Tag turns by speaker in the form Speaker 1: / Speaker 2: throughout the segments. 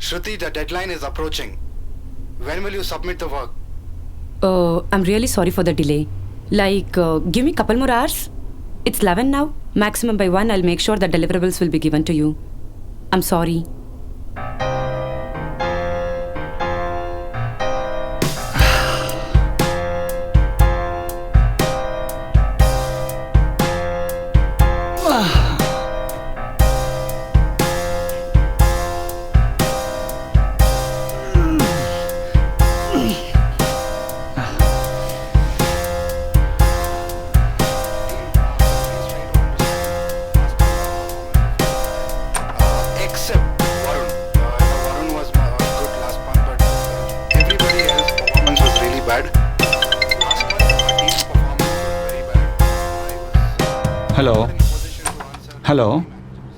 Speaker 1: Shruti, the deadline is approaching. When will you submit the work?
Speaker 2: I'm really sorry for the delay. Give me a couple more hours. It's 11 now. Maximum by 1, I'll make sure the deliverables will be given to you. I'm sorry.
Speaker 1: Except Varun. Varun was good last month, but everybody else's performance was really bad. Last month, our team's performance was very bad.
Speaker 3: Hello.
Speaker 1: I was in a position to answer.
Speaker 3: Hello.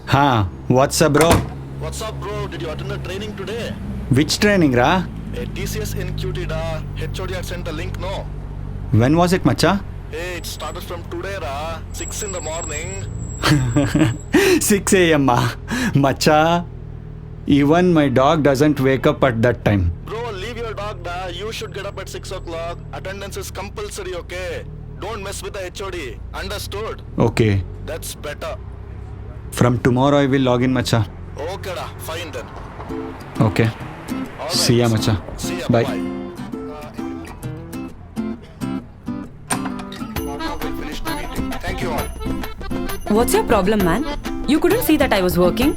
Speaker 3: हाँ, what's up, bro?
Speaker 4: What's up, bro? Did you attend the training today?
Speaker 3: Which training, ra?
Speaker 4: TCS NQT da. HOD had sent a link, no?
Speaker 3: When was it, macha?
Speaker 4: Hey, it started from today, ra. 6 in the morning.
Speaker 3: 6 a.m. Macha. Even my dog doesn't wake up at that time.
Speaker 4: Bro, leave your dog, da. You should get up at 6 o'clock. Attendance is compulsory, okay? Don't mess with the HOD. Understood?
Speaker 3: Okay.
Speaker 4: That's better.
Speaker 3: From tomorrow I will log in, macha.
Speaker 4: Okay, da. Fine then.
Speaker 3: Okay.
Speaker 4: All right.
Speaker 3: See ya, macha.
Speaker 4: See ya.
Speaker 3: Bye.
Speaker 1: Now we'll finish the meeting. Thank you all.
Speaker 2: What's your problem, man? You couldn't see that I was working?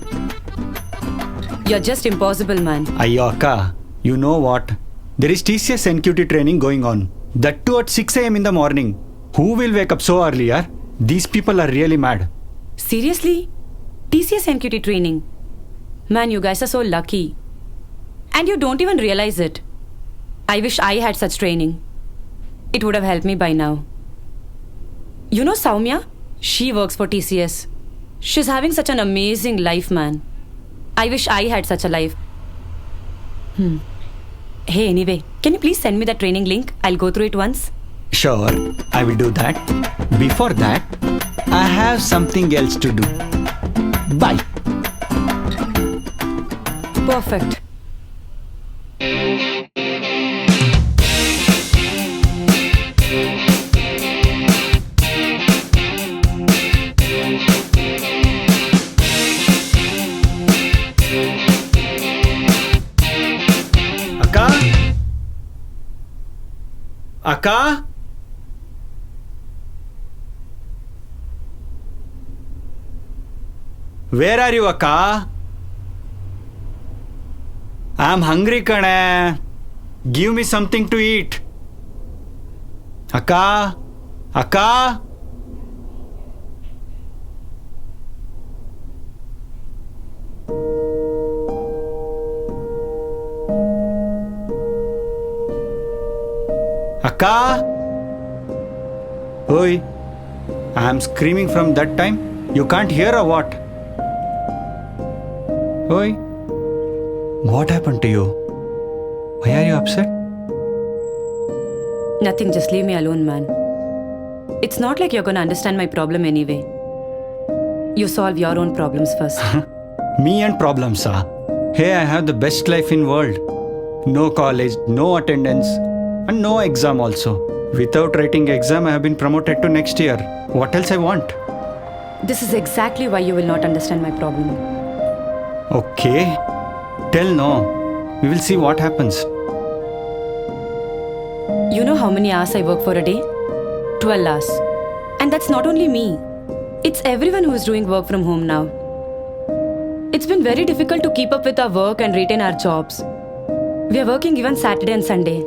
Speaker 2: You're just impossible, man.
Speaker 3: Ayyo, akka. You know what? There is TCS NQT training going on. That too at 6 a.m. in the morning. Who will wake up so early, yaar? These people are really mad.
Speaker 2: Seriously? TCS NQT training? Man, you guys are so lucky. And you don't even realize it. I wish I had such training. It would have helped me by now. You know Soumya? She works for TCS. She's having such an amazing life, man. I wish I had such a life. Hey, anyway, can you please send me the training link? I'll go through it once.
Speaker 3: Sure, I will do that. Before that, I have something else to do. Bye.
Speaker 2: Perfect.
Speaker 3: Akka? Akka? Where are you, Akka? I'm hungry, kane. Give me something to eat. Akka? Akka? Akka? Oi, I'm screaming from that time. You can't hear or what? Oi, what happened to you? Why are you upset?
Speaker 2: Nothing, just leave me alone, man. It's not like you're gonna understand my problem anyway. You solve your own problems first.
Speaker 3: Me and problems, ah. Hey, I have the best life in world. No college, no attendance, and no exam also. Without writing exam, I have been promoted to next year. What else I want?
Speaker 2: This is exactly why you will not understand my problem.
Speaker 3: Okay. Tell no. We will see what happens.
Speaker 2: You know how many hours I work for a day? 12 hours. And that's not only me. It's everyone who is doing work from home now. It's been very difficult to keep up with our work and retain our jobs. We are working even Saturday and Sunday.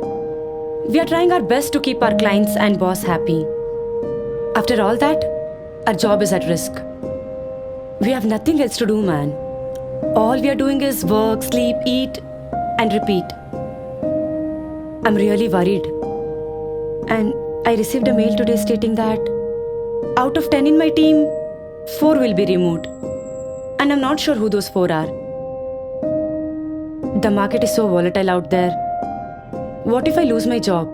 Speaker 2: We are trying our best to keep our clients and boss happy. After all that, our job is at risk. We have nothing else to do, man. All we are doing is work, sleep, eat, and repeat. I'm really worried. And I received a mail today stating that out of 10 in my team, 4 will be removed. And I'm not sure who those 4 are. The market is so volatile out there. What if I lose my job?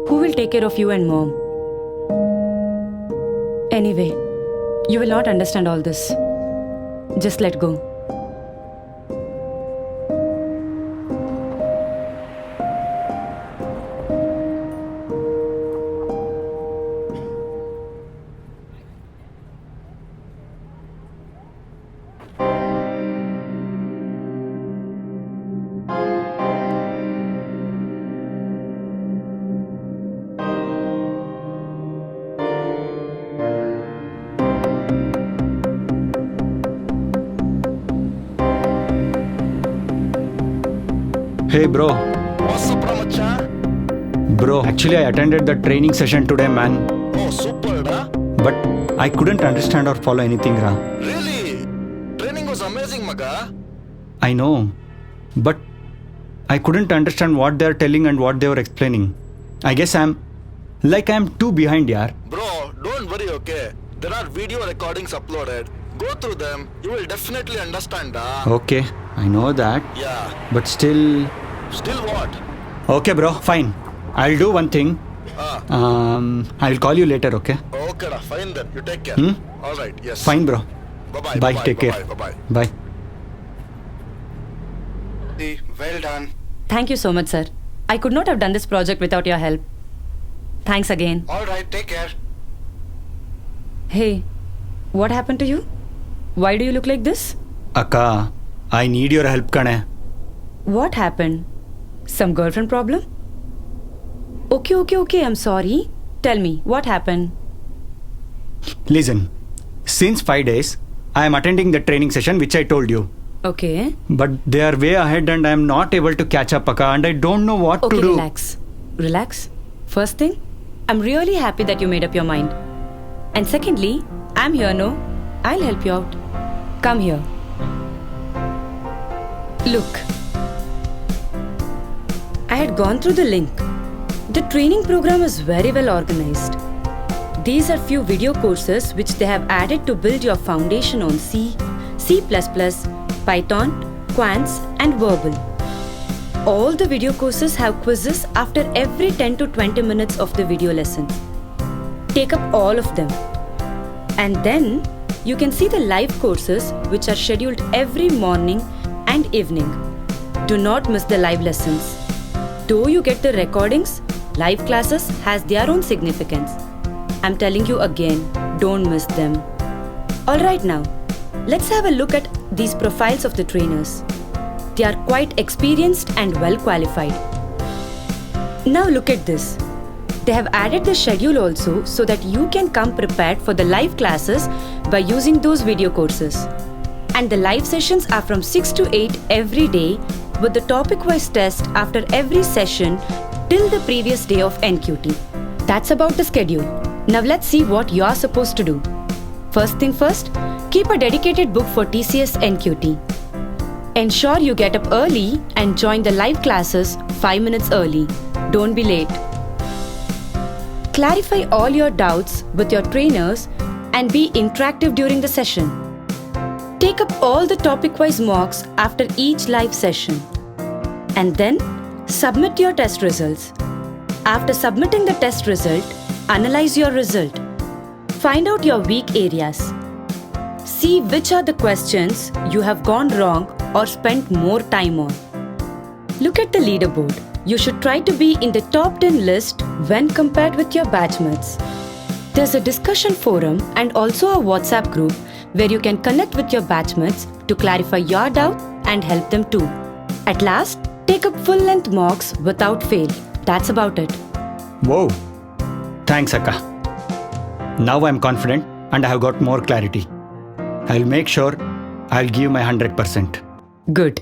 Speaker 2: Who will take care of you and mom? Anyway, you will not understand all this. Just let go.
Speaker 3: Hey bro,
Speaker 4: What's up, Ramacha?
Speaker 3: bro, actually I attended the training session today, man.
Speaker 4: Oh, super, da.
Speaker 3: But I couldn't understand or follow anything, Ra.
Speaker 4: Really? Training was amazing, Maga.
Speaker 3: I know, but I couldn't understand what they are telling and what they were explaining. I guess I'm too behind, yaar.
Speaker 4: Bro, don't worry, okay? There are video recordings uploaded. Go through them. You will definitely understand, da.
Speaker 3: Okay, I know that,
Speaker 4: Yeah.
Speaker 3: but still.
Speaker 4: Still what?
Speaker 3: Okay, bro, fine. I'll do one thing. I'll call you later, okay?
Speaker 4: Okay, da. Fine then. You take care.
Speaker 3: Hmm?
Speaker 4: All right. Yes.
Speaker 3: Fine, bro.
Speaker 4: Bye-bye.
Speaker 3: Bye,
Speaker 4: Bye-bye.
Speaker 3: take care.
Speaker 4: Bye-bye.
Speaker 3: Bye.
Speaker 1: Well done.
Speaker 2: Thank you so much, sir. I could not have done this project without your help. Thanks again.
Speaker 1: All right, take care.
Speaker 2: Hey, what happened to you? Why do you look like this?
Speaker 3: Akka, I need your help, kane.
Speaker 2: What happened? Some girlfriend problem? Okay, I'm sorry. Tell me, what happened?
Speaker 3: Listen, since 5 days, I am attending the training session which I told you.
Speaker 2: Okay.
Speaker 3: But they are way ahead and I am not able to catch up, Akka, and I don't know what
Speaker 2: Okay,
Speaker 3: to do.
Speaker 2: Relax. First thing, I'm really happy that you made up your mind. And secondly, I'm here, no? I'll help you out. Come here. Look. I had gone through the link. The training program is very well organized. These are few video courses which they have added to build your foundation on C, C++, Python, Quants and Verbal. All the video courses have quizzes after every 10 to 20 minutes of the video lessons. Take up all of them. And then you can see the live courses which are scheduled every morning and evening. Do not miss the live lessons. Though you get the recordings, live classes has their own significance. I'm telling you again, don't miss them. Alright now, let's have a look at these profiles of the trainers. They are quite experienced and well qualified. Now look at this. They have added the schedule also so that you can come prepared for the live classes by using those video courses. And the live sessions are from 6 to 8 every day with the topic-wise test after every session till the previous day of NQT. That's about the schedule. Now let's see what you're supposed to do. First thing first, keep a dedicated book for TCS NQT. Ensure you get up early and join the live classes 5 minutes early. Don't be late. Clarify all your doubts with your trainers and be interactive during the session. Take up all the topic-wise mocks after each live session. And then submit your test results. After submitting the test result, analyze your result. Find out your weak areas. See which are the questions you have gone wrong or spent more time on. Look at the leaderboard. You should try to be in the top 10 list when compared with your batchmates. There's a discussion forum and also a WhatsApp group where you can connect with your batchmates to clarify your doubt and help them too. At last, take up full-length mocks without fail. That's about it.
Speaker 3: Whoa. Thanks, Akka. Now I'm confident and I have got more clarity. I'll make sure I'll give my 100%.
Speaker 2: Good.